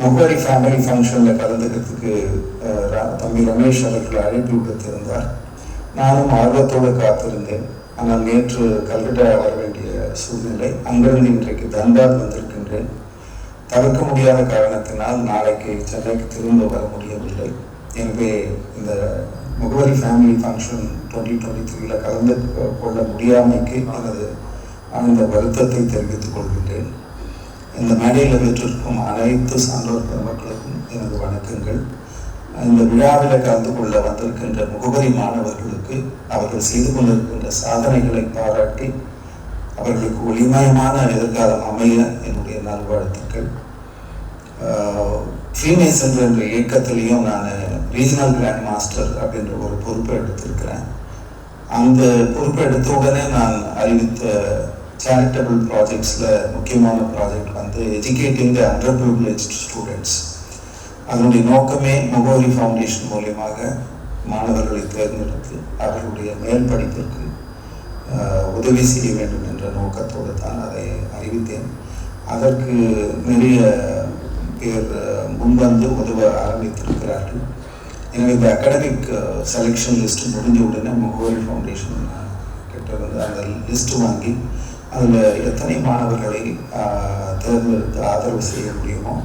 முகவரி ஃபேமிலி ஃபங்க்ஷனில் கலந்துக்கிறதுக்கு தம்பி ரமேஷ் அவர்கள் அழைப்பு விடுத்திருந்தார். நானும் ஆர்வத்தோடு காத்திருந்தேன். ஆனால் நேற்று கல்கட்டா வர வேண்டிய சூழ்நிலை. அங்கிருந்து இன்றைக்கு தன்பாத் வந்திருக்கின்றேன். தவிர்க்க முடியாத காரணத்தினால் நாளைக்கு சென்னைக்கு திரும்ப வர முடியவில்லை. எனவே இந்த முகவரி ஃபேமிலி ஃபங்க்ஷன் 2023 கலந்து கொள்ள முடியாமைக்கு எனது ஆழ்ந்த வருத்தத்தை தெரிவித்துக் கொள்கின்றேன். இந்த மேடையில் பெற்றிருக்கும் அனைத்து சான்றோர் பெருமக்களுக்கும் எனது வணக்கங்கள். இந்த விழாவில் கலந்து கொள்ள வந்திருக்கின்ற முகவரி மாணவர்களுக்கு அவர்கள் செய்து கொண்டிருக்கின்ற சாதனைகளை பாராட்டி அவர்களுக்கு ஒளிமயமான எதிர்காலம் அமைய என்னுடைய நல்வாழ்த்துக்கள். ஃப்ரீமேசன் என்ற இயக்கத்திலையும் நான் ரீஜனல் கிராண்ட் மாஸ்டர் அப்படின்ற ஒரு பொறுப்பை எடுத்திருக்கிறேன். அந்த பொறுப்பை எடுத்த உடனே நான் அறிவித்த சேரிட்டபிள் ப்ராஜெக்ட்ஸில் முக்கியமான ப்ராஜெக்ட் வந்து எஜுகேட்டிங் த அண்டர் ப்ரிவிலேஜ்டு ஸ்டூடெண்ட்ஸ். அதனுடைய நோக்கமே முகவரி ஃபவுண்டேஷன் மூலியமாக மாணவர்களை தேர்ந்தெடுத்து அவர்களுடைய மேல் படிப்பிற்கு உதவி செய்ய வேண்டும் என்ற நோக்கத்தோடு தான் அதை அறிவித்தேன். அதற்கு நிறைய பேர் முன்வந்து உதவ ஆரம்பித்திருக்கிறார்கள். எனவே இந்த அகாடமிக் செலெக்ஷன் லிஸ்ட் முடிஞ்ச உடனே முகவரி ஃபவுண்டேஷன் கிட்ட வந்து அந்த லிஸ்ட் வாங்கி அதில் எத்தனை மாணவர்களை தேர்ந்தெடுத்து ஆதரவு செய்ய முடியுமோ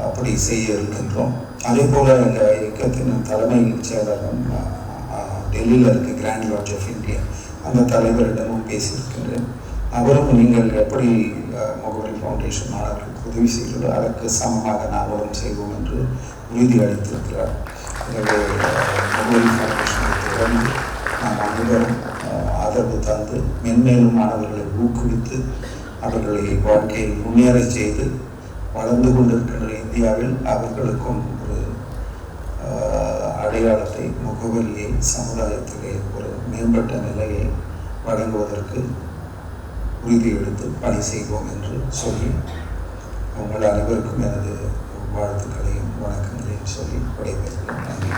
அப்படி செய்ய இருக்கின்றோம். அதே போல் எங்கள் இயக்கத்தின் தலைமை செயலகம் டெல்லியில் இருக்க கிராண்ட் லாட்ஜ் ஆஃப் இந்தியா அந்த தலைவரிடமும் பேசியிருக்கின்றேன். அவரும் நீங்கள் எப்படி முகவரி ஃபவுண்டேஷன் மாணவர்களுக்கு உதவி செய்கிறதோ அதற்கு சமமாக நாங்களும் செய்வோம் என்று உறுதி அளித்திருக்கிறார். எனவே முகவரி ஃபவுண்டேஷனை தொடர்ந்து நாம் அனைவரும் ஆதரவு தந்து மென்மேலும் மாணவர்களை ஊக்குவித்து அவர்களை வாழ்க்கையில் முன்னேற செய்து வளர்ந்து கொண்டிருக்கின்ற இந்தியாவில் அவர்களுக்கும் ஒரு அடையாளத்தை, முகவரியை, சமுதாயத்திலே ஒரு மேம்பட்ட நிலையை வழங்குவதற்கு உறுதி எடுத்து பணி செய்வோம் என்று சொல்லி உங்கள் அனைவருக்கும் எனது வாழ்த்துக்களையும் வணக்கங்களையும் சொல்லி விடைபெறுகிறேன். நன்றி.